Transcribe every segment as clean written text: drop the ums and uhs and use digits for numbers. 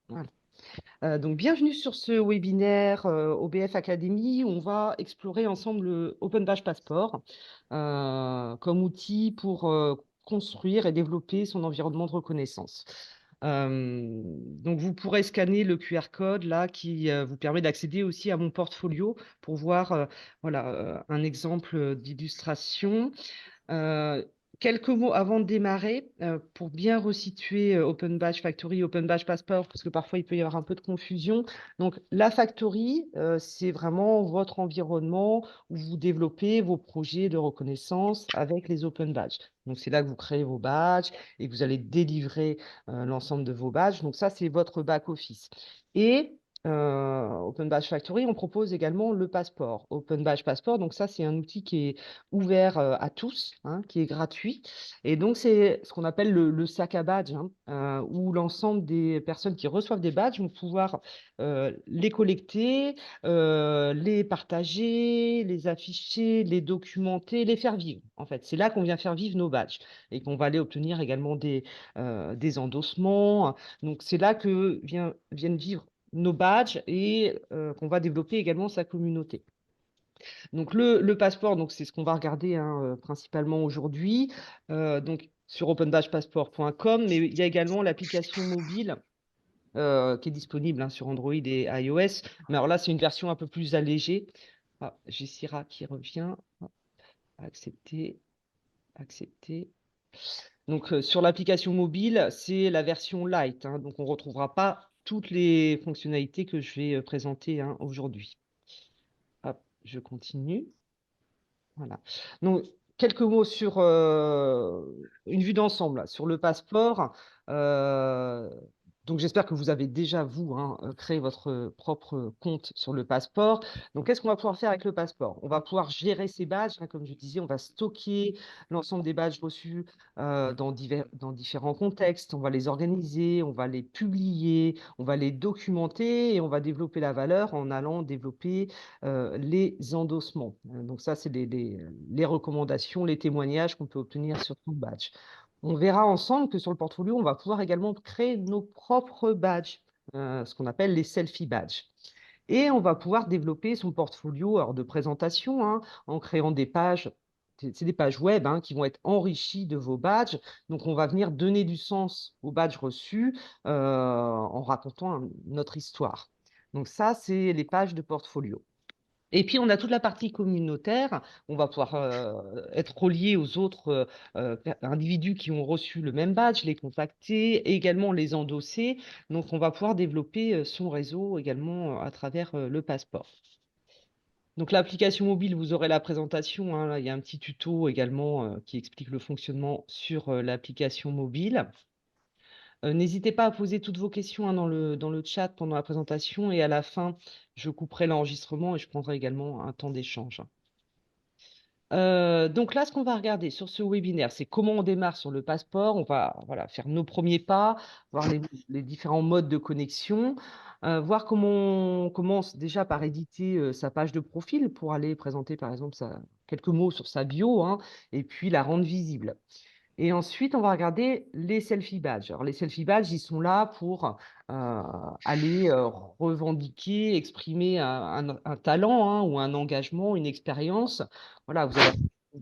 Voilà. Donc, bienvenue sur ce webinaire OBF Academy où on va explorer ensemble le Open Badge Passport comme outil pour construire et développer son environnement de reconnaissance. Donc, vous pourrez scanner le QR code là qui vous permet d'accéder aussi à mon portfolio pour voir voilà, un exemple d'illustration. Heu, Quelques mots avant de démarrer, pour bien resituer, Open Badge Factory, Open Badge Passport, parce que parfois il peut y avoir un peu de confusion. Donc la factory, c'est vraiment votre environnement où vous développez vos projets de reconnaissance avec les Open Badges. Donc c'est là que vous créez vos badges et que vous allez délivrer, l'ensemble de vos badges. Donc ça, c'est votre back office et Open Badge Factory, on propose également le passeport. Open Badge Passport, donc ça, c'est un outil qui est ouvert à tous, hein, qui est gratuit. Et donc, c'est ce qu'on appelle le sac à badge, hein, où l'ensemble des personnes qui reçoivent des badges vont pouvoir les collecter, les partager, les afficher, les documenter, les faire vivre. En fait, c'est là qu'on vient faire vivre nos badges et qu'on va aller obtenir également des endossements. Donc, c'est là que viennent vivre nos badges et qu'on va développer également sa communauté. Donc le passeport, donc c'est ce qu'on va regarder, hein, principalement aujourd'hui, donc sur openbadgepassport.com, mais il y a également l'application mobile, qui est disponible, hein, sur Android et iOS. Mais alors là, c'est une version un peu plus allégée. Ah, j'ai Syrah qui revient. Hop, accepter, accepter. Donc sur l'application mobile, c'est la version light, hein, donc on retrouvera pas toutes les fonctionnalités que je vais, présenter, hein, aujourd'hui. Hop, je continue. Voilà. Donc, quelques mots sur une vue d'ensemble là, sur le passeport. Euh, donc, j'espère que vous avez déjà, vous, hein, créé votre propre compte sur le passeport. Donc, qu'est-ce qu'on va pouvoir faire avec le passeport? On va pouvoir gérer ces badges, hein, comme je disais, on va stocker l'ensemble des badges reçus dans différents contextes. On va les organiser, on va les publier, on va les documenter et on va développer la valeur en allant développer les endossements. Donc ça, c'est les recommandations, les témoignages qu'on peut obtenir sur ton badge. On verra ensemble que sur le portfolio, on va pouvoir également créer nos propres badges, ce qu'on appelle les selfie badges. Et on va pouvoir développer son portfolio alors, de présentation, hein, en créant des pages. C'est des pages web, hein, qui vont être enrichies de vos badges. Donc, on va venir donner du sens aux badges reçus en racontant notre histoire. Donc, ça, c'est les pages de portfolio. Et puis, on a toute la partie communautaire. On va pouvoir être relié aux autres individus qui ont reçu le même badge, les contacter, et également les endosser. Donc, on va pouvoir développer son réseau également à travers le passeport. Donc, l'application mobile, vous aurez la présentation, hein. Là, il y a un petit tuto également qui explique le fonctionnement sur l'application mobile. N'hésitez pas à poser toutes vos questions, hein, dans le chat pendant la présentation et à la fin, je couperai l'enregistrement et je prendrai également un temps d'échange. Donc là, ce qu'on va regarder sur ce webinaire, c'est comment on démarre sur le passeport. On va voilà, faire nos premiers pas, voir les différents modes de connexion, voir comment on commence déjà par éditer sa page de profil pour aller présenter, par exemple, quelques mots sur sa bio, hein, et puis la rendre visible. Et ensuite, on va regarder les selfie badges. Alors, les selfie badges, ils sont là pour euh, aller revendiquer, exprimer un talent, hein, ou un engagement, une expérience. Voilà, vous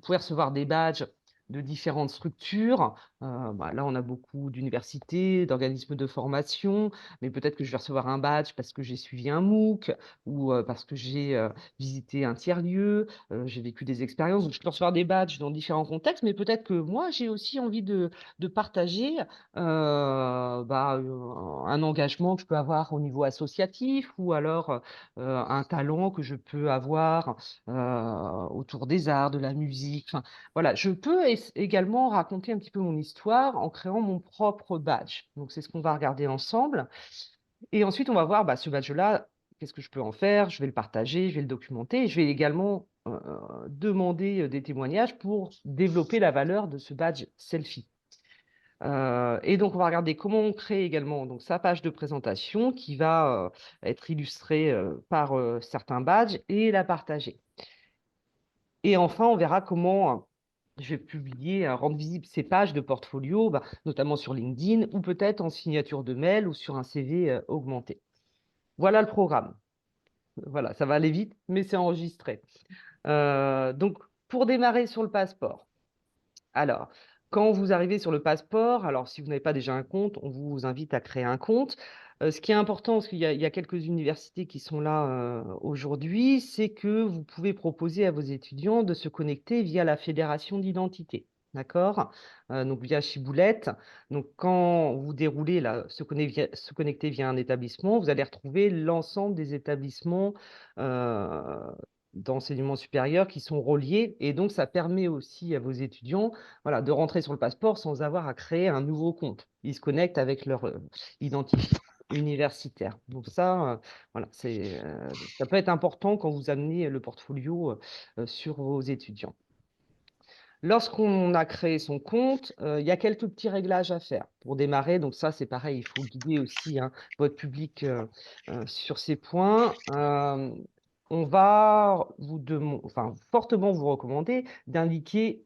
pouvez recevoir des badges de différentes structures. Là, on a beaucoup d'universités, d'organismes de formation, mais peut-être que je vais recevoir un badge parce que j'ai suivi un MOOC ou parce que j'ai visité un tiers-lieu, j'ai vécu des expériences. Donc, je peux recevoir des badges dans différents contextes, mais peut-être que moi, j'ai aussi envie de partager un engagement que je peux avoir au niveau associatif ou alors un talent que je peux avoir autour des arts, de la musique. Enfin, voilà, je peux également raconter un petit peu mon histoire en créant mon propre badge. Donc, c'est ce qu'on va regarder ensemble. Et ensuite, on va voir ce badge-là, qu'est-ce que je peux en faire? Je vais le partager, je vais le documenter. Et je vais également demander des témoignages pour développer la valeur de ce badge selfie. Et donc, on va regarder comment on crée également donc, sa page de présentation qui va être illustrée par certains badges et la partager. Et enfin, on verra comment je vais publier, rendre visibles ces pages de portfolio, bah, notamment sur LinkedIn ou peut-être en signature de mail ou sur un CV augmenté. Voilà le programme. Voilà, ça va aller vite, mais c'est enregistré. Donc, pour démarrer sur le passeport, alors, quand vous arrivez sur le passeport, alors si vous n'avez pas déjà un compte, on vous invite à créer un compte. Ce qui est important, parce qu'il y a quelques universités qui sont là aujourd'hui, c'est que vous pouvez proposer à vos étudiants de se connecter via la fédération d'identité. D'accord? Donc via Chiboulette. Donc quand vous déroulez là, se connecter via un établissement, vous allez retrouver l'ensemble des établissements euh, d'enseignement supérieur qui sont reliés. Et donc ça permet aussi à vos étudiants, voilà, de rentrer sur le passeport sans avoir à créer un nouveau compte. Ils se connectent avec leur identifiant universitaire. Donc ça, voilà, ça peut être important quand vous amenez le portfolio sur vos étudiants. Lorsqu'on a créé son compte, il y a quelques petits réglages à faire pour démarrer. Donc ça, c'est pareil, il faut guider aussi hein, votre public sur ces points. On va enfin, fortement vous recommander d'indiquer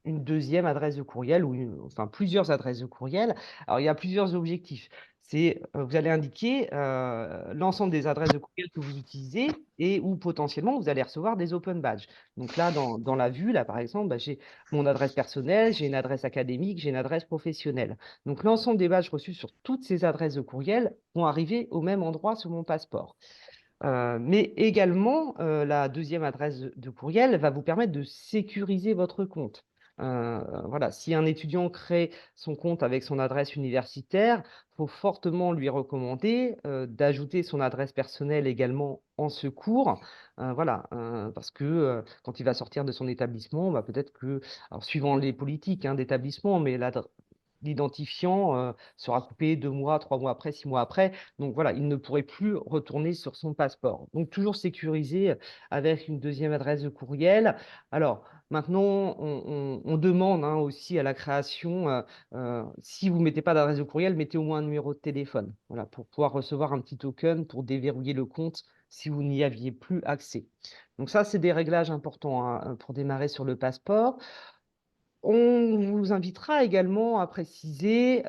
une deuxième adresse de courriel ou enfin plusieurs adresses de courriel. Alors, il y a plusieurs objectifs. C'est, vous allez indiquer l'ensemble des adresses de courriel que vous utilisez et où potentiellement vous allez recevoir des open badges. Donc là, dans la vue, là, par exemple, bah, j'ai mon adresse personnelle, j'ai une adresse académique, j'ai une adresse professionnelle. Donc l'ensemble des badges reçus sur toutes ces adresses de courriel vont arriver au même endroit sur mon passeport. Mais également, la deuxième adresse de courriel va vous permettre de sécuriser votre compte. Voilà, si un étudiant crée son compte avec son adresse universitaire, il faut fortement lui recommander d'ajouter son adresse personnelle également en secours. Voilà, parce que quand il va sortir de son établissement, bah, peut-être que, alors suivant les politiques hein, d'établissement, mais l'identifiant sera coupé 2 mois, 3 mois après, 6 mois après. Donc voilà, il ne pourrait plus retourner sur son passeport. Donc toujours sécurisé avec une deuxième adresse de courriel. Alors maintenant, on demande hein, aussi à la création, si vous ne mettez pas d'adresse de courriel, mettez au moins un numéro de téléphone, voilà, pour pouvoir recevoir un petit token pour déverrouiller le compte si vous n'y aviez plus accès. Donc ça, c'est des réglages importants hein, pour démarrer sur le passeport. On vous invitera également à préciser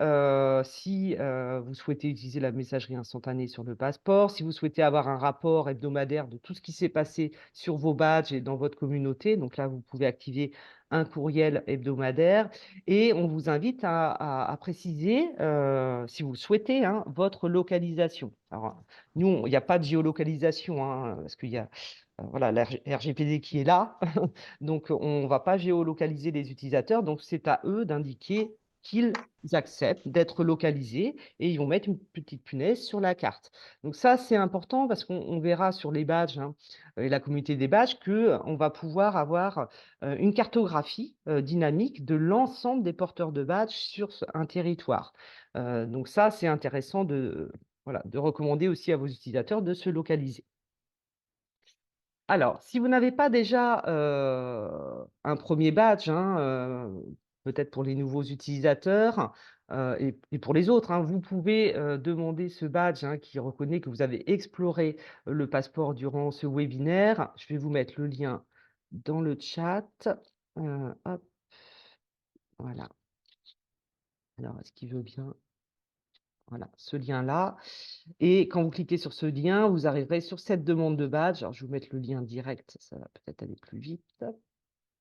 si vous souhaitez utiliser la messagerie instantanée sur le passeport, si vous souhaitez avoir un rapport hebdomadaire de tout ce qui s'est passé sur vos badges et dans votre communauté. Donc là, vous pouvez activer un courriel hebdomadaire et on vous invite à préciser, si vous le souhaitez, hein, votre localisation. Alors, nous, il n'y a pas de géolocalisation hein, parce qu'il y a voilà, la RGPD qui est là. Donc, on ne va pas géolocaliser les utilisateurs. Donc, c'est à eux d'indiquer qu'ils acceptent d'être localisés et ils vont mettre une petite punaise sur la carte. Donc, ça, c'est important parce qu'on verra sur les badges hein, et la communauté des badges qu'on va pouvoir avoir une cartographie dynamique de l'ensemble des porteurs de badges sur un territoire. Donc, ça, c'est intéressant voilà, de recommander aussi à vos utilisateurs de se localiser. Alors, si vous n'avez pas déjà un premier badge, hein, peut-être pour les nouveaux utilisateurs et pour les autres, hein, vous pouvez demander ce badge hein, qui reconnaît que vous avez exploré le passeport durant ce webinaire. Je vais vous mettre le lien dans le chat. Hop, voilà. Alors, est-ce qu'il veut bien? Voilà, ce lien-là. Et quand vous cliquez sur ce lien, vous arriverez sur cette demande de badge. Alors, je vais vous mettre le lien direct, ça va peut-être aller plus vite.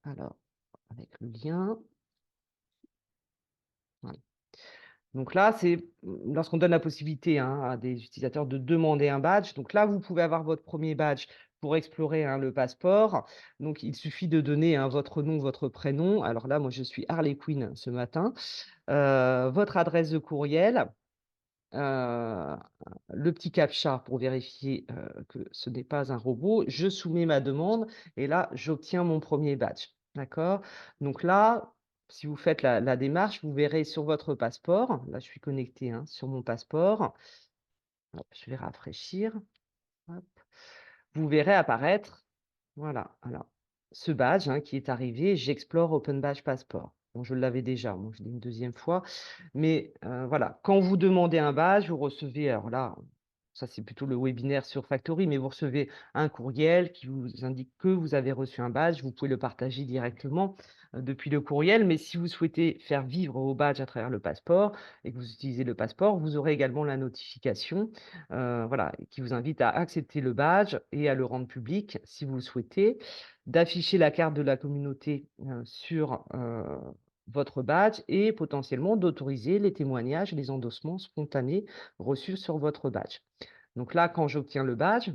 Alors, avec le lien. Voilà. Donc là, c'est lorsqu'on donne la possibilité hein, à des utilisateurs de demander un badge. Donc là, vous pouvez avoir votre premier badge pour explorer hein, le passeport. Donc, il suffit de donner hein, votre nom, votre prénom. Alors là, moi, je suis Harley Quinn ce matin. Votre adresse de courriel. euh, le petit captcha pour vérifier que ce n'est pas un robot. Je soumets ma demande et là, j'obtiens mon premier badge. D'accord? Donc là, si vous faites la démarche, vous verrez sur votre passeport, là je suis connecté hein, sur mon passeport, hop, je vais rafraîchir, hop, vous verrez apparaître, voilà, alors, ce badge hein, qui est arrivé, j'explore Open Badge Passport. Bon, je l'avais déjà, moi je l'ai une deuxième fois, mais voilà, quand vous demandez un badge, vous recevez, alors là, Ça, c'est plutôt le webinaire sur Factory, mais vous recevez un courriel qui vous indique que vous avez reçu un badge. Vous pouvez le partager directement, depuis le courriel, mais si vous souhaitez faire vivre vos badges à travers le passeport et que vous utilisez le passeport, vous aurez également la notification, voilà, qui vous invite à accepter le badge et à le rendre public si vous le souhaitez, d'afficher la carte de la communauté, sur, votre badge et potentiellement d'autoriser les témoignages et les endossements spontanés reçus sur votre badge. Donc là, quand j'obtiens le badge,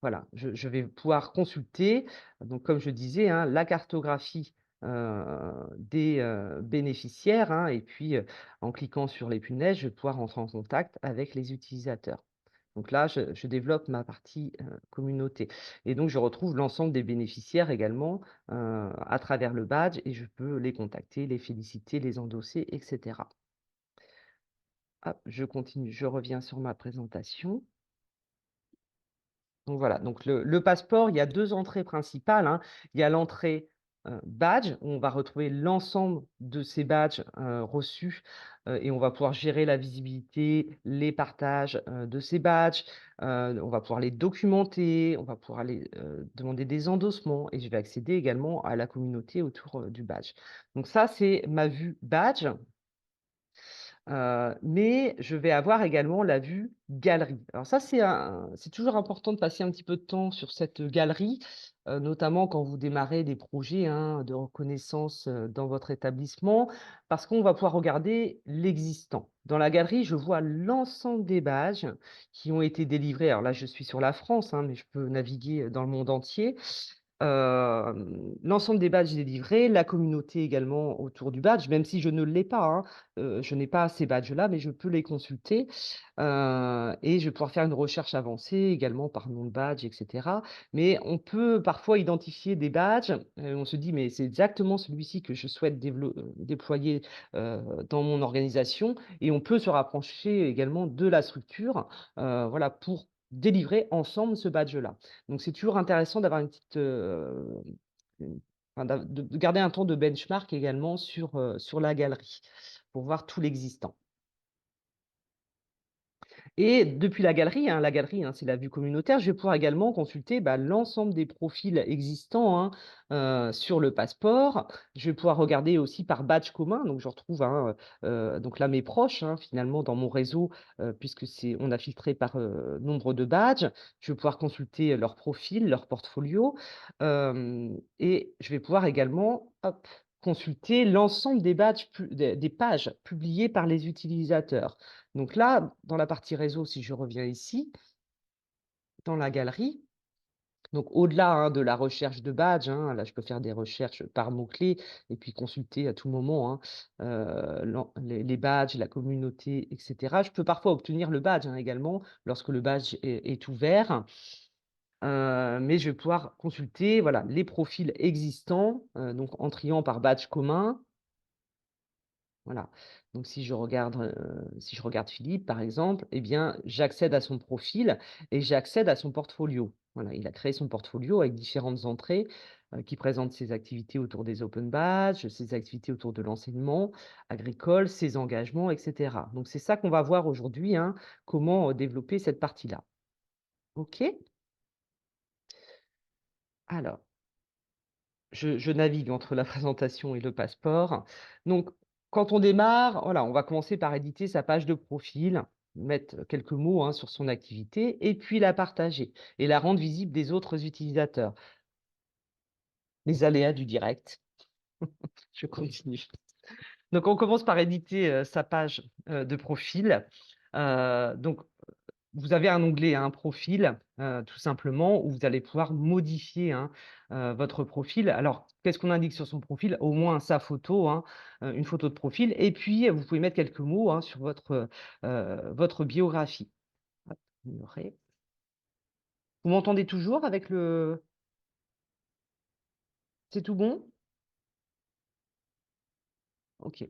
voilà, je vais pouvoir consulter, donc comme je disais, hein, la cartographie, des, bénéficiaires, hein, et puis, en cliquant sur les punaises, je vais pouvoir rentrer en contact avec les utilisateurs. Donc là, je développe ma partie, communauté et donc je retrouve l'ensemble des bénéficiaires également, à travers le badge et je peux les contacter, les féliciter, les endosser et cetera. Hop, je continue, je reviens sur ma présentation. Donc voilà, donc le passeport, il y a 2 entrées principales, hein. Il y a l'entrée, badge, où on va retrouver l'ensemble de ces badges, reçus, et on va pouvoir gérer la visibilité, les partages, de ces badges. On va pouvoir les documenter, on va pouvoir aller, demander des endossements et je vais accéder également à la communauté autour, du badge. Donc ça, c'est ma vue badge. Mais je vais avoir également la vue galerie. Alors ça, c'est toujours important de passer un petit peu de temps sur cette galerie, notamment quand vous démarrez des projets, hein, de reconnaissance, dans votre établissement, parce qu'on va pouvoir regarder l'existant. Dans la galerie, je vois l'ensemble des badges qui ont été délivrés. Alors là, je suis sur la France, hein, mais je peux naviguer, dans le monde entier. L'ensemble des badges délivrés, la communauté également autour du badge, même si je ne l'ai pas, hein, je n'ai pas ces badges-là, mais je peux les consulter, et je vais pouvoir faire une recherche avancée également par nom de badge et cetera. Mais on peut parfois identifier des badges, on se dit: «Mais c'est exactement celui-ci que je souhaite déployer, dans mon organisation» et on peut se rapprocher également de la structure, voilà, pour délivrer ensemble ce badge-là. Donc c'est toujours intéressant d'avoir une petite, une enfin de garder un temps de benchmark également sur la galerie, pour voir tout l'existant. Et depuis la galerie, hein, c'est la vue communautaire, je vais pouvoir également consulter, bah, l'ensemble des profils existants, hein, sur le passeport. Je vais pouvoir regarder aussi par badge commun, donc je retrouve, hein, donc là mes proches, hein, finalement dans mon réseau, puisque on a filtré par, nombre de badges. Je vais pouvoir consulter leur profil, leur portfolio, et je vais pouvoir également, hop, consulter l'ensemble des badges des pages publiées par les utilisateurs. Donc là, dans la partie réseau, si je reviens ici, dans la galerie, donc au-delà, hein, de la recherche de badges, hein, là je peux faire des recherches par mots-clés et puis consulter à tout moment, hein, les badges, la communauté et cetera. Je peux parfois obtenir le badge, hein, également lorsque le badge est ouvert, mais je vais pouvoir consulter, voilà, les profils existants, donc en triant par badge commun. Voilà. Donc si je regarde Philippe, par exemple, eh bien, j'accède à son profil et j'accède à son portfolio. Voilà, il a créé son portfolio avec différentes entrées, qui présentent ses activités autour des open badges, ses activités autour de l'enseignement agricole, ses engagements et cetera. Donc c'est ça qu'on va voir aujourd'hui, hein, comment, développer cette partie-là. OK? Alors je navigue entre la présentation et le passeport. Donc, quand on démarre, voilà, on va commencer par éditer sa page de profil, mettre quelques mots, hein, sur son activité et puis la partager et la rendre visible des autres utilisateurs. Les aléas du direct. Je continue. Donc, on commence par éditer, sa page, de profil. Donc vous avez un onglet, un profil, tout simplement, où vous allez pouvoir modifier, hein, votre profil. Alors, qu'est-ce qu'on indique sur son profil? Au moins sa photo, hein, une photo de profil et puis, vous pouvez mettre quelques mots, hein, sur votre biographie. Hop, ignorer. Vous m'entendez toujours avec le c'est tout bon? OK.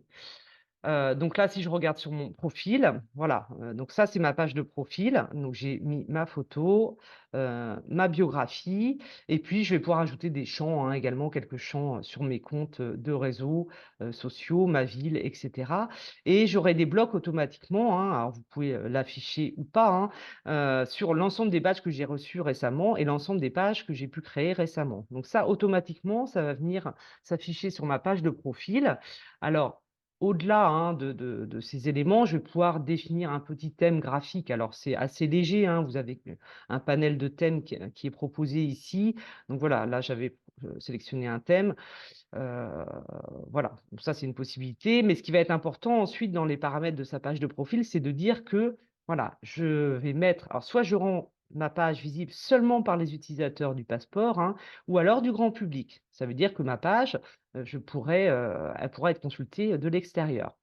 Donc là, si je regarde sur mon profil, voilà, donc ça, c'est ma page de profil. Donc j'ai mis ma photo, ma biographie et puis je vais pouvoir ajouter des champs, hein, également quelques champs, sur mes comptes, de réseaux, sociaux, ma ville et cetera et j'aurai des blocs automatiquement, hein, alors vous pouvez, l'afficher ou pas, hein, sur l'ensemble des badges que j'ai reçus récemment et l'ensemble des pages que j'ai pu créer récemment. Donc ça, automatiquement, ça va venir s'afficher sur ma page de profil. Alors au-delà, hein, de ces éléments, je vais pouvoir définir un petit thème graphique. Alors c'est assez léger, hein, vous avez un panel de thèmes qui est proposé ici. Donc voilà, là j'avais, sélectionné un thème, heu, voilà, donc ça c'est une possibilité. Mais ce qui va être important ensuite dans les paramètres de sa page de profil, c'est de dire que, voilà, je vais mettre alors soit je rends ma page visible seulement par les utilisateurs du passeport, hein, ou alors du grand public. Ça veut dire que ma page, elle pourra être consultée de l'extérieur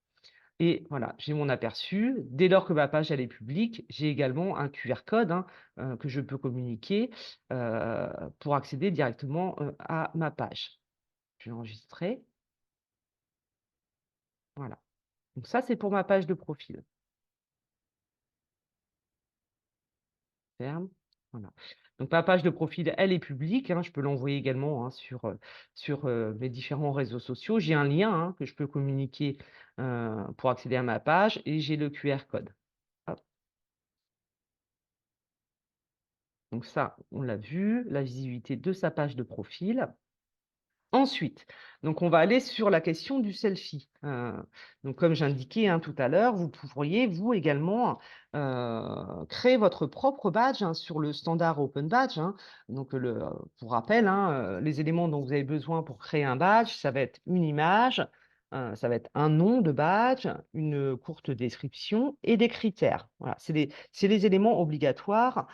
et voilà, j'ai mon aperçu. Dès lors que ma page, elle est publique, j'ai également un QR code, hein, que je peux communiquer, heu, pour accéder directement, à ma page. Je vais enregistrer, voilà. Donc ça, c'est pour ma page de profil. Ferme, voilà. Donc ma page de profil, elle est publique, hein, je peux l'envoyer également, hein, sur mes différents réseaux sociaux. J'ai un lien, hein, que je peux communiquer, pour accéder à ma page et j'ai le QR code. Hop, donc ça, on l'a vu, la visibilité de sa page de profil. Ensuite, donc on va aller sur la question du selfie. Donc comme j'indiquais, hein, tout à l'heure, vous pourriez vous également, créer votre propre badge, hein, sur le standard Open Badge, hein. Donc pour rappel, hein, les éléments dont vous avez besoin pour créer un badge, ça va être une image, ça va être un nom de badge, une courte description et des critères. Voilà, c'est les éléments obligatoires,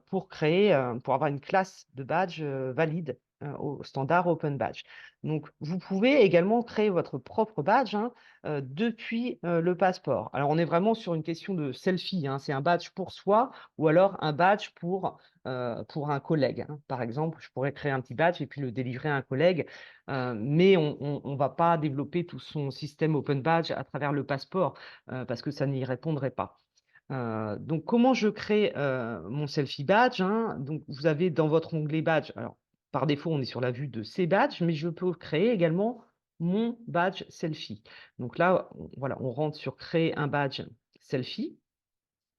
pour créer, pour avoir une classe de badge, valide au standard Open Badge. Donc, vous pouvez également créer votre propre badge, hein, depuis, le passeport. Alors, on est vraiment sur une question de selfie, hein. C'est un badge pour soi ou alors un badge pour un collègue, hein. Par exemple, je pourrais créer un petit badge et puis le délivrer à un collègue, mais on va pas développer tout son système Open Badge à travers le passeport, parce que ça n'y répondrait pas. Donc comment je crée, mon selfie badge, hein? Donc vous avez dans votre onglet badge, alors par défaut, on est sur la vue de ces badges, mais je peux créer également mon badge selfie. Donc là, voilà, on rentre sur créer un badge selfie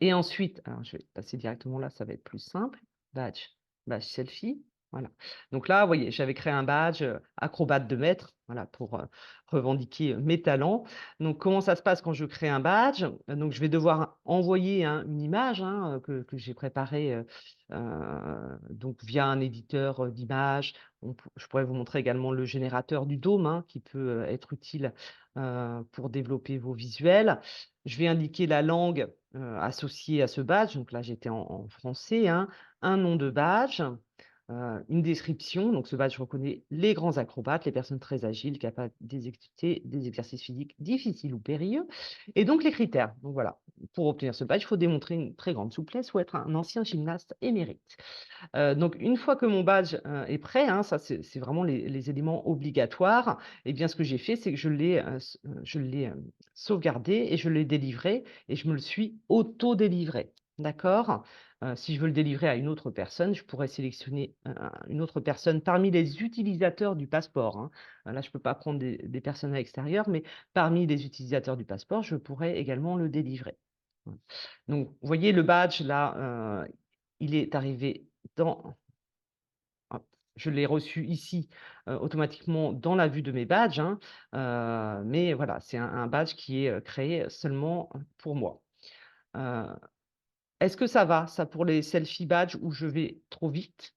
et ensuite, alors je vais passer directement là, ça va être plus simple. Badge, badge selfie, voilà. Donc là, vous voyez, j'avais créé un badge, acrobate de maître, voilà, pour, revendiquer, mes talents. Donc comment ça se passe quand je crée un badge? Donc je vais devoir envoyer, hein, une image, hein, que j'ai préparée, donc via un éditeur, d'images. Je pourrais vous montrer également le générateur du dôme, hein, qui peut, être utile, pour développer vos visuels. Je vais indiquer la langue, associée à ce badge, donc là j'étais en français, hein, un nom de badge, une description, donc ce badge reconnaît les grands acrobates, les personnes très agiles, capables d'exécuter des exercices physiques difficiles ou périlleux et donc les critères. Donc voilà, pour obtenir ce badge, il faut démontrer une très grande souplesse ou être un ancien gymnaste émérite. Donc une fois que mon badge, est prêt, hein, ça c'est vraiment les éléments obligatoires et bien ce que j'ai fait, c'est que je l'ai, sauvegardé et je l'ai délivré et je me le suis auto-délivré. D'accord? Si je veux le délivrer à une autre personne, je pourrais sélectionner, une autre personne parmi les utilisateurs du passeport, hein. Là, je ne peux pas prendre des personnes à l'extérieur, mais parmi les utilisateurs du passeport, je pourrais également le délivrer. Voilà. Donc, vous voyez le badge là, il est arrivé dans hop, je l'ai reçu ici, automatiquement dans la vue de mes badges, hein, mais voilà, c'est un badge qui est, créé seulement, pour moi. Heu, est-ce que ça va, ça, pour les selfie badges où je vais trop vite?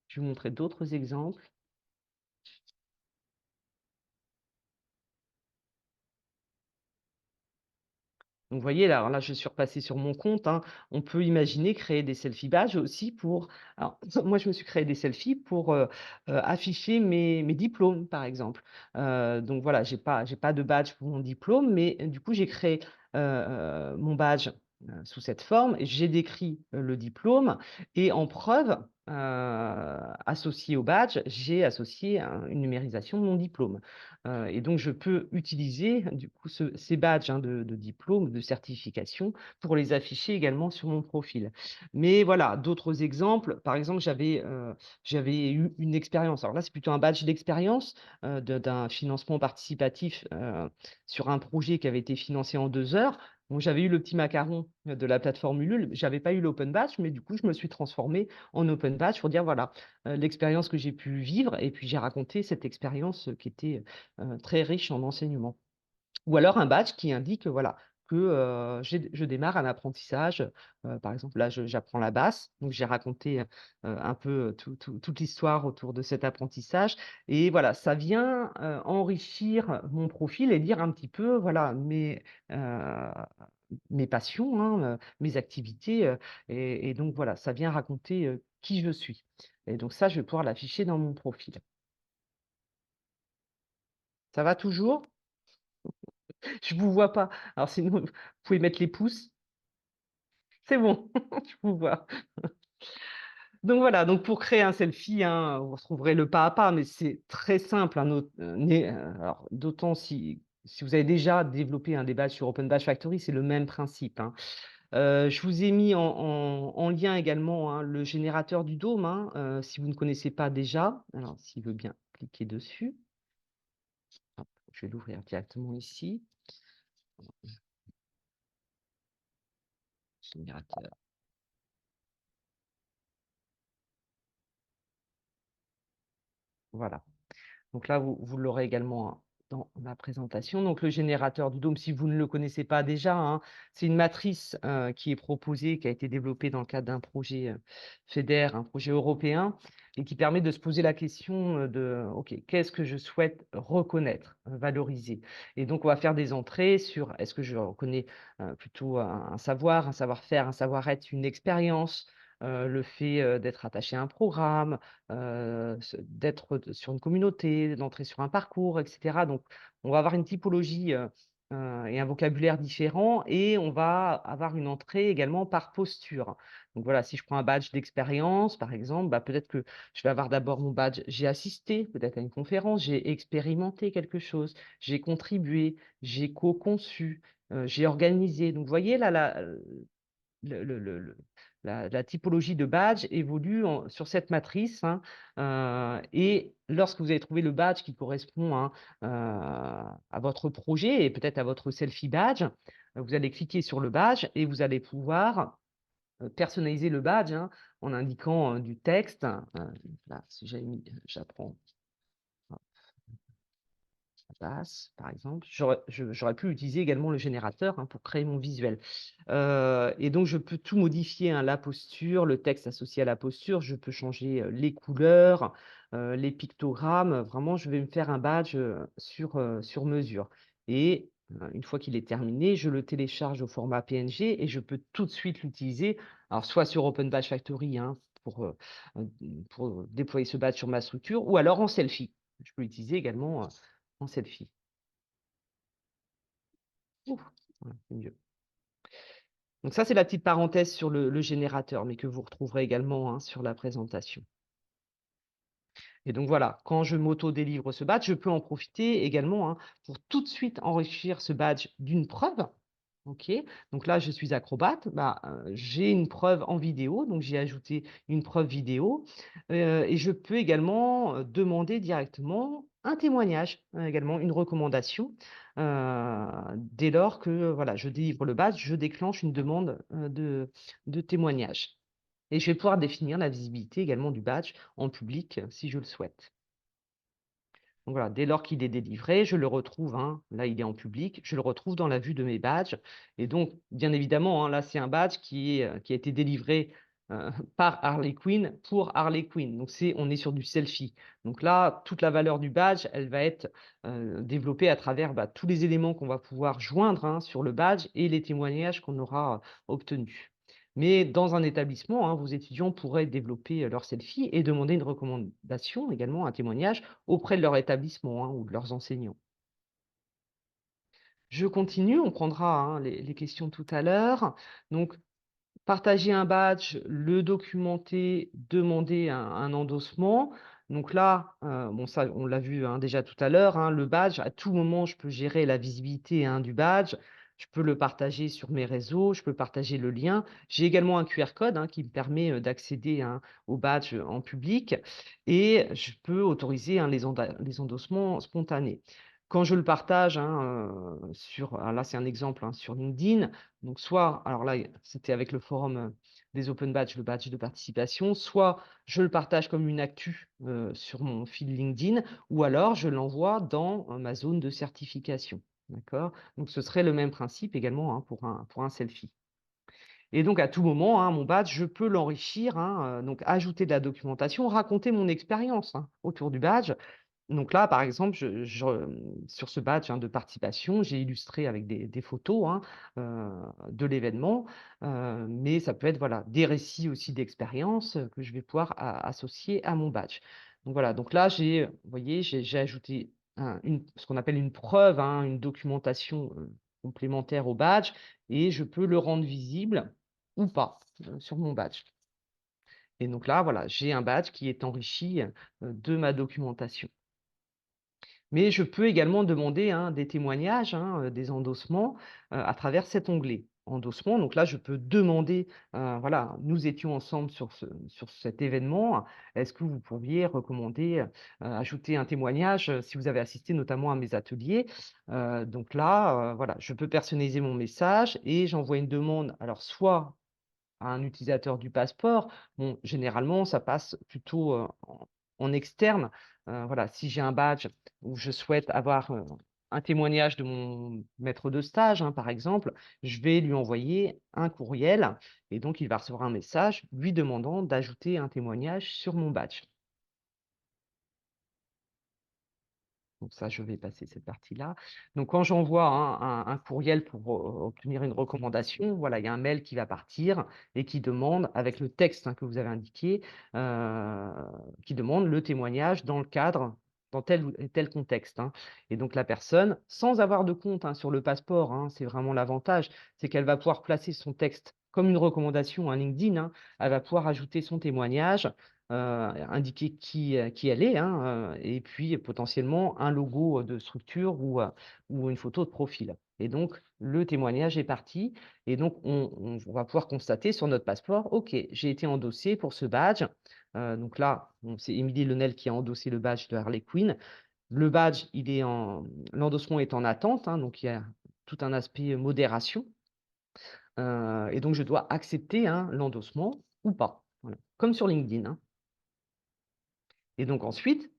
Je vais vous montrer d'autres exemples. Donc vous voyez là, alors là je suis repassée sur mon compte, hein. On peut imaginer créer des selfie badges aussi pour alors moi je me suis créé des selfies pour, afficher mes diplômes par exemple. Donc voilà, j'ai pas de badge pour mon diplôme, mais du coup j'ai créé, mon badge sous cette forme. J'ai décrit le diplôme et en preuve, associée au badge, j'ai associé une numérisation de mon diplôme. Et donc je peux utiliser du coup ces badges, hein, de diplôme, de certification pour les afficher également sur mon profil. Mais voilà, d'autres exemples, par exemple, j'avais eu une expérience. Alors là, c'est plutôt un badge d'expérience, d'un financement participatif, sur un projet qui avait été financé en 2 heures. Donc j'avais eu le petit macaron de la plateforme Ulule, j'avais pas eu l'open batch, mais du coup, je me suis transformée en open batch pour dire voilà, l'expérience que j'ai pu vivre et puis j'ai raconté cette expérience, qui était, très riche en enseignements. Ou alors un badge qui indique, voilà, que, je démarre un apprentissage, par exemple, là, j'apprends la basse, donc j'ai raconté, un peu, toute l'histoire autour de cet apprentissage et voilà, ça vient, enrichir mon profil et dire un petit peu, voilà, mes passions, hein, mes activités, et donc voilà, ça vient raconter, qui je suis et donc ça, je vais pouvoir l'afficher dans mon profil. Ça va toujours? Je vous vois pas. Alors sinon, vous pouvez mettre les pouces. C'est bon, je vous vois. Donc voilà, donc pour créer un selfie, hein, vous retrouverez le pas à pas, mais c'est très simple, hein, alors d'autant si vous avez déjà développé un débat sur Open Badge Factory, c'est le même principe, hein. Je vous ai mis en lien également, hein, le générateur du dôme, hein, si vous ne connaissez pas déjà. Alors s'il veut bien cliquer dessus. Hop, je vais l'ouvrir directement ici. Générateur, voilà. Donc là, vous l'aurez également, hein, dans ma présentation. Donc le générateur du dôme, si vous ne le connaissez pas déjà, hein, c'est une matrice, qui est proposée, qui a été développée dans le cadre d'un projet, FEDER, un projet européen et qui permet de se poser la question, de: «OK, qu'est-ce que je souhaite reconnaître, valoriser?» Et donc on va faire des entrées sur: est-ce que je reconnais, plutôt un savoir, un savoir-faire, un savoir-être, une expérience, le fait, d'être attaché à un programme, d'être sur une communauté, d'entrer sur un parcours et cetera. Donc on va avoir une typologie, et un vocabulaire différent et on va avoir une entrée également par posture. Donc voilà, si je prends un badge d'expérience, par exemple, bah, peut-être que je vais avoir d'abord mon badge: j'ai assisté peut-être à une conférence, j'ai expérimenté quelque chose, j'ai contribué, j'ai co-conçu, j'ai organisé. Donc vous voyez là, le la typologie de badge évolue sur cette matrice, hein, et lorsque vous avez trouvé le badge qui correspond, hein, à votre projet et peut-être à votre selfie badge, vous allez cliquer sur le badge et vous allez pouvoir, personnaliser le badge, hein, en indiquant, du texte, là, si j'avais mis, «J'apprends passe, par exemple. J'aurais pu utiliser également le générateur, hein, pour créer mon visuel. Et donc je peux tout modifier, hein, la posture, le texte associé à la posture, je peux changer, les couleurs, les pictogrammes. Vraiment, je vais me faire un badge, sur mesure et une fois qu'il est terminé, je le télécharge au format PNG et je peux tout de suite l'utiliser. Alors soit sur Open Badge Factory, hein, pour déployer ce badge sur ma structure ou alors en selfie. Je peux l'utiliser également, en selfie. Ouf, voilà, c'est mieux. Donc ça, c'est la petite parenthèse sur le générateur, mais que vous retrouverez également, hein, sur la présentation. Et donc voilà, quand je m'auto-délivre ce badge, je peux en profiter également, hein, pour tout de suite enrichir ce badge d'une preuve. OK, donc là, je suis acrobate, bah, j'ai une preuve en vidéo, donc j'ai ajouté une preuve vidéo, et je peux également, demander directement un témoignage, également une recommandation, dès lors que, voilà, je délivre le badge, je déclenche une demande, de témoignage et je vais pouvoir définir la visibilité également du badge en public, si je le souhaite. Donc voilà, dès lors qu'il est délivré, je le retrouve, hein, là il est en public, je le retrouve dans la vue de mes badges et donc bien évidemment, hein, là c'est un badge qui a été délivré, par Harley Quinn pour Harley Quinn. Donc on est sur du selfie. Donc là, toute la valeur du badge, elle va être, développée à travers, bah, tous les éléments qu'on va pouvoir joindre, hein, sur le badge et les témoignages qu'on aura, obtenus. Mais dans un établissement, hein, vos étudiants pourraient développer, leur selfie et demander une recommandation également, un témoignage auprès de leur établissement, hein, ou de leurs enseignants. Je continue, on prendra hein, les questions tout à l'heure. Donc, partager un badge, le documenter, demander un endossement. Donc là, bon ça, on l'a vu hein, déjà tout à l'heure, hein, le badge, à tout moment, je peux gérer la visibilité hein, du badge. Je peux le partager sur mes réseaux, je peux partager le lien. J'ai également un QR code hein, qui me permet d'accéder hein, au badge en public et je peux autoriser hein, les endossements spontanés. Quand je le partage hein, là c'est un exemple hein, sur LinkedIn, donc soit, alors là, c'était avec le forum des Open Badge, le badge de participation, soit je le partage comme une actu sur mon fil LinkedIn, ou alors je l'envoie dans ma zone de certification. D'accord? Donc ce serait le même principe également hein, pour un selfie. Et donc à tout moment, hein, mon badge, je peux l'enrichir, hein, donc ajouter de la documentation, raconter mon expérience hein, autour du badge. Donc là, par exemple, sur ce badge hein, de participation, j'ai illustré avec des photos hein, de l'événement, mais ça peut être voilà, des récits aussi d'expérience que je vais pouvoir associer à mon badge. Donc voilà, donc là, vous voyez, j'ai ajouté ce qu'on appelle une preuve, hein, une documentation complémentaire au badge, et je peux le rendre visible ou pas sur mon badge. Et donc là, voilà, j'ai un badge qui est enrichi de ma documentation. Mais je peux également demander hein, des témoignages, hein, des endossements à travers cet onglet. Endossement, donc là, je peux demander, voilà, nous étions ensemble sur cet événement, est-ce que vous pourriez recommander, ajouter un témoignage si vous avez assisté notamment à mes ateliers. Donc là, voilà, je peux personnaliser mon message et j'envoie une demande, alors soit à un utilisateur du passeport. Bon, généralement, ça passe plutôt en externe. Voilà, si j'ai un badge où je souhaite avoir un témoignage de mon maître de stage, hein, par exemple, je vais lui envoyer un courriel et donc il va recevoir un message lui demandant d'ajouter un témoignage sur mon badge. Donc ça, je vais passer cette partie-là. Donc quand j'envoie hein, un courriel pour obtenir une recommandation, voilà, il y a un mail qui va partir et qui demande, avec le texte hein, que vous avez indiqué, euh, qui demande le témoignage dans le cadre, dans tel ou tel contexte. Hein. Et donc la personne, sans avoir de compte hein, sur le passeport, hein, c'est vraiment l'avantage, c'est qu'elle va pouvoir placer son texte comme une recommandation à LinkedIn, hein, elle va pouvoir ajouter son témoignage indiquer qui elle est, hein, et puis potentiellement un logo de structure ou une photo de profil. Et donc, le témoignage est parti. Et donc, on va pouvoir constater sur notre passeport, OK, j'ai été endossé pour ce badge. Donc là, c'est Émilie Lenel qui a endossé le badge de Harley Quinn. Le badge, l'endossement est en attente, hein, donc il y a tout un aspect modération. Et donc, je dois accepter hein, l'endossement ou pas. Voilà. Comme sur LinkedIn. Hein. Et donc ensuite,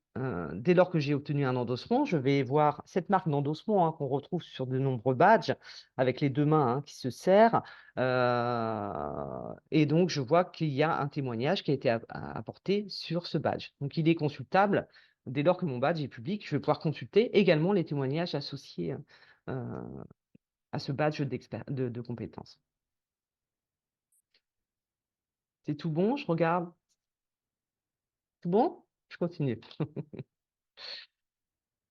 dès lors que j'ai obtenu un endossement, je vais voir cette marque d'endossement hein, qu'on retrouve sur de nombreux badges avec les deux mains hein, qui se serrent. Et donc, je vois qu'il y a un témoignage qui a été apporté sur ce badge. Donc, il est consultable. Dès lors que mon badge est public, je vais pouvoir consulter également les témoignages associés euh, à ce badge de compétences. C'est tout bon? Je regarde. Tout bon? Je continue.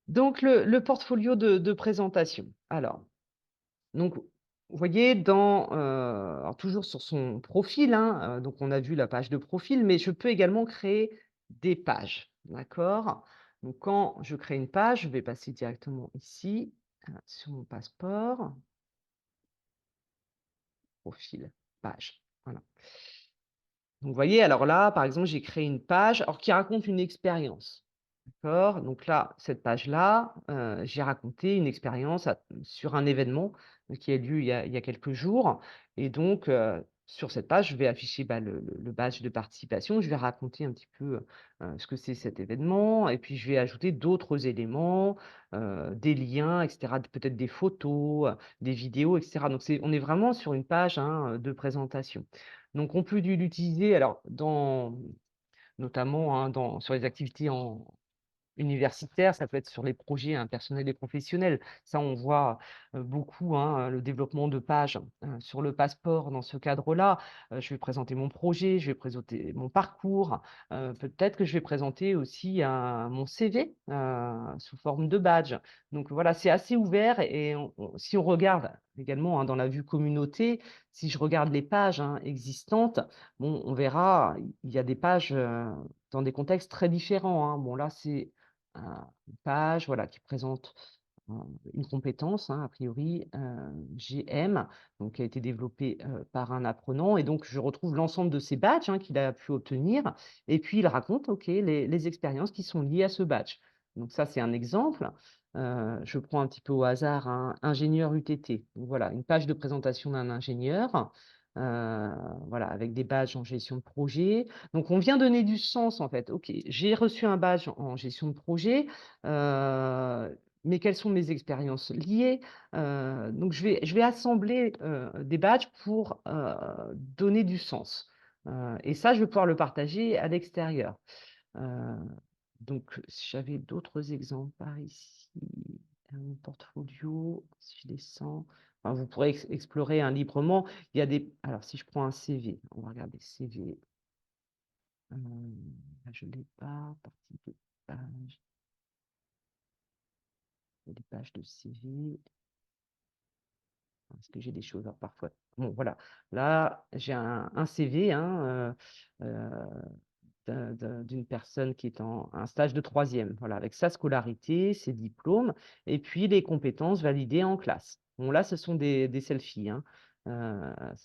Donc, le portfolio de présentation. Alors, donc, vous voyez, alors toujours sur son profil, hein, donc on a vu la page de profil, mais je peux également créer des pages. D'accord? Donc, quand je crée une page, je vais passer directement ici, sur mon passeport, profil, page. Voilà. Donc, vous voyez, alors là, par exemple, j'ai créé une page alors, qui raconte une expérience. D'accord? Donc là, cette page-là, j'ai raconté une expérience sur un événement qui a lieu il y a quelques jours. Et donc, sur cette page, je vais afficher bah, le badge de participation. Je vais raconter un petit peu ce que c'est cet événement. Et puis, je vais ajouter d'autres éléments, des liens, etc. Peut-être des photos, des vidéos, etc. Donc, on est vraiment sur une page hein, de présentation. Donc, on peut l'utiliser alors, notamment hein, sur les activités universitaire, ça peut être sur les projets, hein, personnels et professionnels. Ça, on voit, beaucoup, hein, le développement de pages, sur le passeport dans ce cadre-là. Je vais présenter mon projet, je vais présenter mon parcours, peut-être que je vais présenter aussi mon CV, sous forme de badge. Donc voilà, c'est assez ouvert et si on regarde également, hein, dans la vue communauté, si je regarde les pages, hein, existantes, bon, on verra, il y a des pages, dans des contextes très différents, hein. Bon là, c'est une page, voilà, qui présente, heu, une compétence, hein, a priori, GM, donc qui a été développée, par un apprenant et donc je retrouve l'ensemble de ces badges, hein, qu'il a pu obtenir et puis il raconte, OK, les expériences qui sont liées à ce badge. Donc ça, c'est un exemple. Je prends un petit peu au hasard, un ingénieur UTT. Donc voilà, une page de présentation d'un ingénieur, heu, voilà, avec des badges en gestion de projet. Donc on vient donner du sens, en fait. OK, j'ai reçu un badge en gestion de projet, mais quelles sont mes expériences liées? Donc je vais assembler, des badges pour, donner du sens. Et ça, je vais pouvoir le partager à l'extérieur. Heu, donc si j'avais d'autres exemples par ici, un portfolio, si je descends, enfin, vous pourrez explorer, hein, librement. Il y a des alors si je prends un CV, on va regarder CV, là je l'ai pas, partie de page, il y a des pages de CV. Est-ce que j'ai des choses alors parfois bon voilà, là j'ai un CV, hein, d'une personne qui est en un stage de troisième, voilà, avec sa scolarité, ses diplômes et puis les compétences validées en classe. Bon là, ce sont des selfies, hein,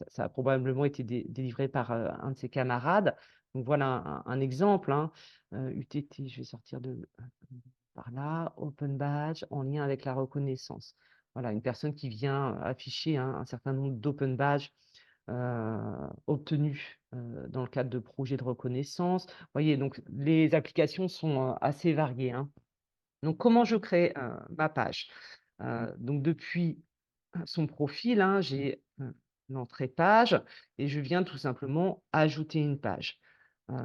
ça a probablement été délivré par, un de ses camarades. Donc voilà un exemple, hein, UTT, je vais sortir par là, open badge en lien avec la reconnaissance. Voilà, une personne qui vient afficher, hein, un certain nombre d'open badges obtenus, dans le cadre de projets de reconnaissance. Vous voyez, donc les applications sont, assez variées, hein. Donc comment je crée, ma page? Donc depuis son profil, hein, j'ai, l'entrée page et je viens tout simplement ajouter une page. Heu,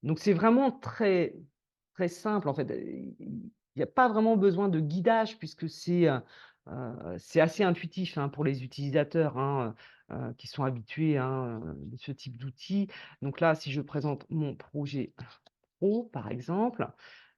donc c'est vraiment très très simple en fait, il y a pas vraiment besoin de guidage puisque c'est assez intuitif, hein, pour les utilisateurs, hein, qui sont habitués, hein, de ce type d'outils. Donc là, si je présente mon projet pro, par exemple.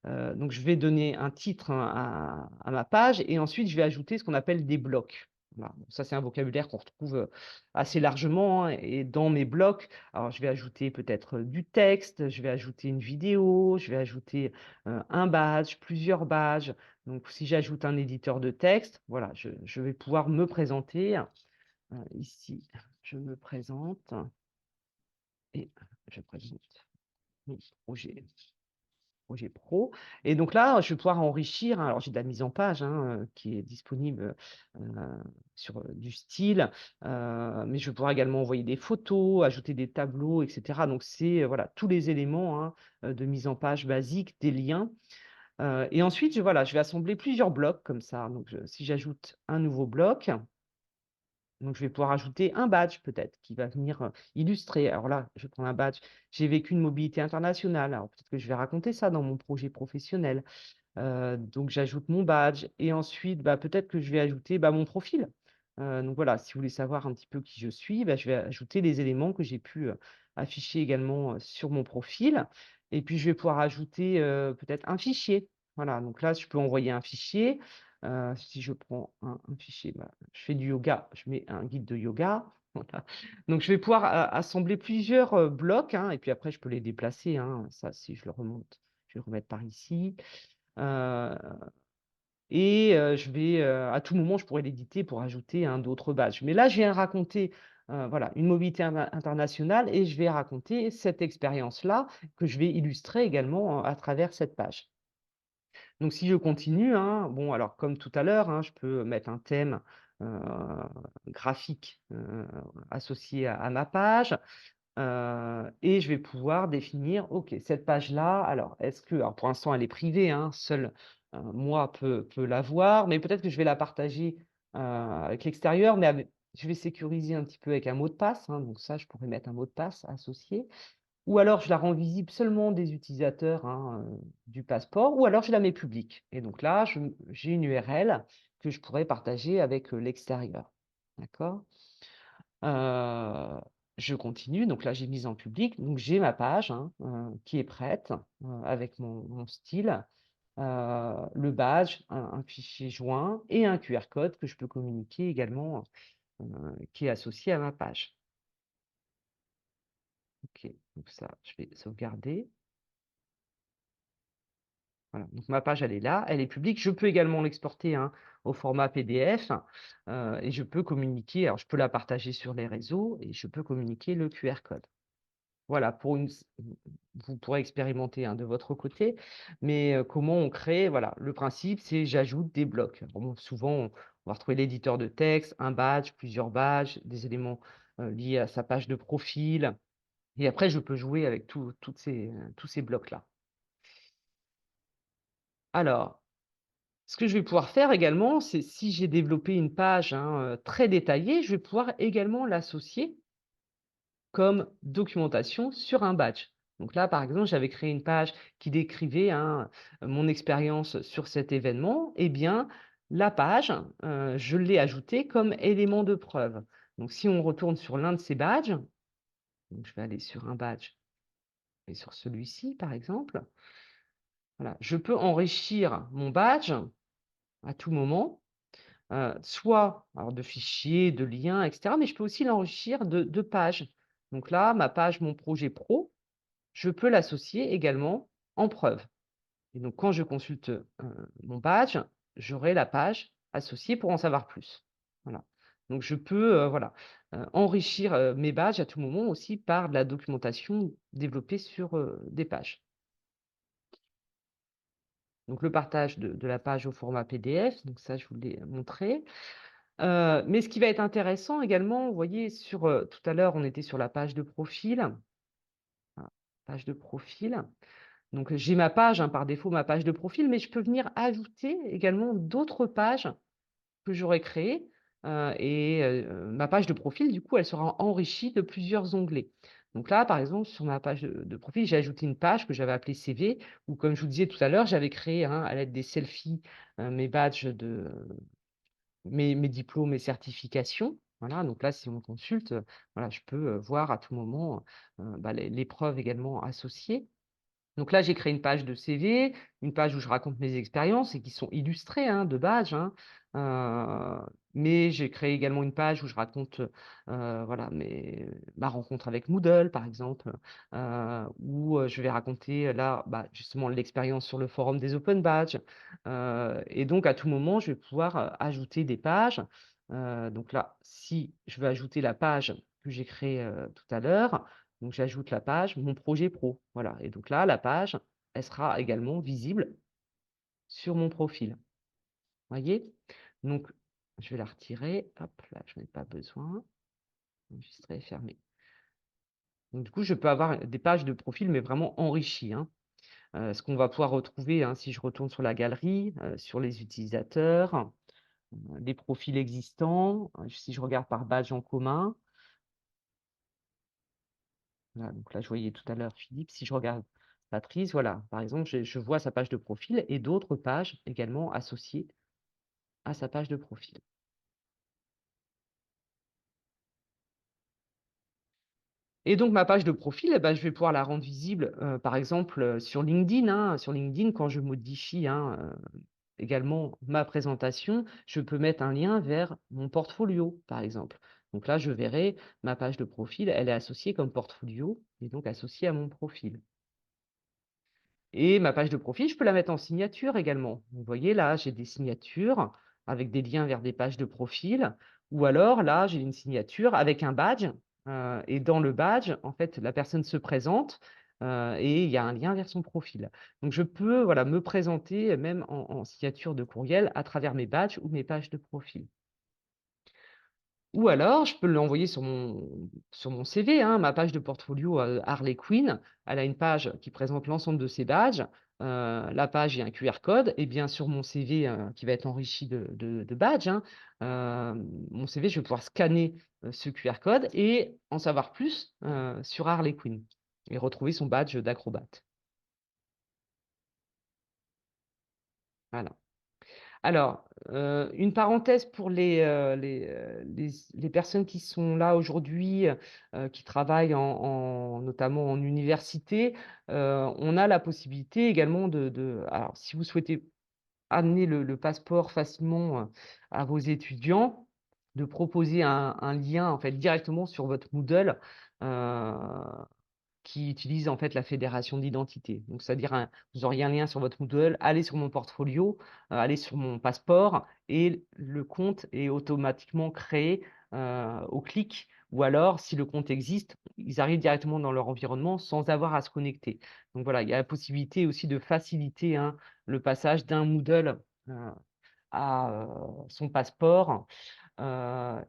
Donc je vais donner un titre, hein, à ma page et ensuite je vais ajouter ce qu'on appelle des blocs. Voilà, bon ça c'est un vocabulaire qu'on retrouve, assez largement, hein et dans mes blocs, alors je vais ajouter peut-être, du texte, je vais ajouter une vidéo, je vais ajouter, un badge, plusieurs badges. Donc si j'ajoute un éditeur de texte, voilà, je vais pouvoir me présenter. Ici, je me présente et je présente mon projet pro et donc là, je vais pouvoir enrichir, hein, alors j'ai de la mise en page, hein, qui est disponible, sur, du style, mais je vais pouvoir également envoyer des photos, ajouter des tableaux et cetera. Donc c'est, voilà, tous les éléments, hein, de mise en page basique, des liens, et ensuite je vais assembler plusieurs blocs comme ça. Donc si j'ajoute un nouveau bloc, donc je vais pouvoir ajouter un badge peut-être qui va venir, illustrer. Alors là, je vais prendre un badge: «J'ai vécu une mobilité internationale». Alors peut-être que je vais raconter ça dans mon projet professionnel. Donc j'ajoute mon badge et ensuite, bah, peut-être que je vais ajouter, bah, mon profil. Donc voilà, si vous voulez savoir un petit peu qui je suis, bah, je vais ajouter les éléments que j'ai pu, afficher également, sur mon profil et puis je vais pouvoir ajouter, peut-être un fichier. Voilà, donc là, je peux envoyer un fichier. Si je prends un fichier, bah, je fais du yoga, je mets un guide de yoga, voilà. Donc je vais pouvoir assembler plusieurs, blocs, hein et puis après je peux les déplacer, hein. Ça, si je le remonte, je vais le remettre par ici. Heu et je vais, à tout moment, je pourrais l'éditer pour ajouter, hein, d'autres badges. Mais là, je viens raconter, voilà, une mobilité internationale et je vais raconter cette expérience-là que je vais illustrer également, à travers cette page. Donc si je continue, hein, bon alors comme tout à l'heure, hein, je peux mettre un thème, heu, graphique, associé à ma page. Et je vais pouvoir définir, OK, cette page-là, alors est-ce que alors pour l'instant elle est privée, hein, seul, moi peut la voir, mais peut-être que je vais la partager, avec l'extérieur, mais je vais sécuriser un petit peu avec un mot de passe, hein, donc ça je pourrais mettre un mot de passe associé. ou alors je la rends visible seulement des utilisateurs, hein, du passeport, ou alors je la mets publique. Et donc là, j'ai une URL que je pourrais partager avec l'extérieur. D'accord? Euh, je continue. Donc là, j'ai mis en public. Donc j'ai ma page, hein, qui est prête avec mon style, le badge, un fichier joint et un QR code que je peux communiquer également, qui est associé à ma page. OK, donc ça, je vais sauvegarder. Voilà, donc ma page, elle est là, elle est publique. Je peux également l'exporter, hein, au format PDF, et je peux communiquer. Alors, je peux la partager sur les réseaux et je peux communiquer le QR code. Voilà, vous pourrez expérimenter, hein, de votre côté, mais comment on crée, voilà, le principe, c'est j'ajoute des blocs. Alors bon, souvent, on va retrouver l'éditeur de texte, un badge, plusieurs badges, des éléments liés à sa page de profil. Et après, je peux jouer avec tous ces blocs-là. Alors, ce que je vais pouvoir faire également, c'est si j'ai développé une page, hein, très détaillée, je vais pouvoir également l'associer comme documentation sur un badge. Donc là, par exemple, j'avais créé une page qui décrivait, hein, mon expérience sur cet événement. Eh bien, la page, je l'ai ajoutée comme élément de preuve. Donc, si on retourne sur l'un de ces badges, donc je vais aller sur un badge et sur celui-ci, par exemple, voilà, je peux enrichir mon badge à tout moment, soit alors de fichiers, de liens, et cetera, mais je peux aussi l'enrichir de pages. Donc là, ma page Mon projet pro, je peux l'associer également en preuve. Et donc quand je consulte, mon badge, j'aurai la page associée pour en savoir plus. Voilà. Donc je peux, voilà, enrichir, mes badges à tout moment aussi par de la documentation développée sur, des pages. Donc le partage de la page au format PDF, donc ça je vous l'ai montré. Mais ce qui va être intéressant également, vous voyez sur, tout à l'heure on était sur la page de profil. Voilà, page de profil. Donc j'ai ma page, hein, par défaut ma page de profil, mais je peux venir ajouter également d'autres pages que j'aurais créées, ma page de profil du coup elle sera enrichie de plusieurs onglets. Donc là, par exemple, sur ma page de profil, j'ai ajouté une page que j'avais appelée CV où comme je vous disais tout à l'heure, j'avais créé, hein, à l'aide des selfies, mes badges mes diplômes et certifications. Voilà, donc là, si on consulte, voilà, je peux, voir à tout moment, bah, les preuves également associées. Donc là, j'ai créé une page de CV, une page où je raconte mes expériences et qui sont illustrées, hein, de badges, hein. Heu, mais j'ai créé également une page où je raconte, voilà, ma rencontre avec Moodle, par exemple, où, je vais raconter, là, bah, justement l'expérience sur le forum des open badges. Et donc à tout moment, je vais pouvoir, ajouter des pages. Donc là, si je veux ajouter la page que j'ai créée, tout à l'heure, donc j'ajoute la page Mon projet pro, voilà, et donc là, la page, elle sera également visible sur mon profil. Voyez? Donc je vais la retirer, hop, là, je n'en ai pas besoin. Enregistrer, fermer. Donc du coup, je peux avoir des pages de profil, mais vraiment enrichies, hein. Ce qu'on va pouvoir retrouver, hein, si je retourne sur la galerie, sur les utilisateurs, les profils existants, si je regarde par badge en commun. Voilà, donc là, je voyais tout à l'heure Philippe. Si je regarde Patrice, voilà, par exemple, je vois sa page de profil et d'autres pages également associées à sa page de profil. Et donc ma page de profil, eh ben, je vais pouvoir la rendre visible, par exemple, sur LinkedIn, hein. Sur LinkedIn, quand je modifie, hein, également ma présentation, je peux mettre un lien vers mon portfolio, par exemple. Donc là, je verrai ma page de profil, elle est associée comme portfolio et donc associée à mon profil. Et ma page de profil, je peux la mettre en signature également. Vous voyez là, j'ai des signatures avec des liens vers des pages de profil, ou alors là, j'ai une signature avec un badge, et dans le badge, en fait, la personne se présente, et il y a un lien vers son profil. Donc je peux, voilà, me présenter même en signature de courriel à travers mes badges ou mes pages de profil. Ou alors, je peux l'envoyer sur mon CV, hein, ma page de portfolio, Harley Quinn. Elle a une page qui présente l'ensemble de ses badges. La page, il y a un QR code et bien sur mon CV, qui va être enrichi de badges, hein, mon CV, je vais pouvoir scanner, ce QR code et en savoir plus, sur Harley Quinn. et retrouver son badge d'acrobate. Voilà. Alors, une parenthèse pour les personnes qui sont là aujourd'hui, qui travaillent notamment en université, on a la possibilité également alors si vous souhaitez amener le passeport facilement, à vos étudiants, de proposer un lien en fait directement sur votre Moodle, heu qui utilise en fait la fédération d'identité. Donc c'est-à-dire vous auriez un lien sur votre Moodle, allez sur mon portfolio, allez sur mon passeport et le compte est automatiquement créé, au clic ou alors si le compte existe, ils arrivent directement dans leur environnement sans avoir à se connecter. Donc voilà, il y a la possibilité aussi de faciliter, hein, le passage d'un Moodle, à, son passeport.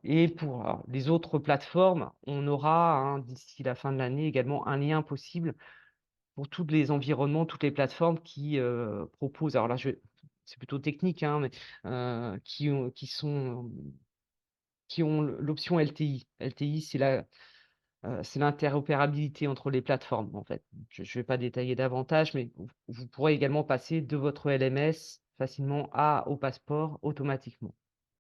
Et pour alors les autres plateformes, on aura, hein, d'ici la fin de l'année également un lien possible pour tous les environnements, toutes les plateformes qui, proposent alors là c'est plutôt technique, hein, mais qui ont l'option LTI. LTI, c'est l'interopérabilité entre les plateformes, en fait. Je vais pas détailler davantage, mais vous pourrez également passer de votre LMS facilement au passeport automatiquement.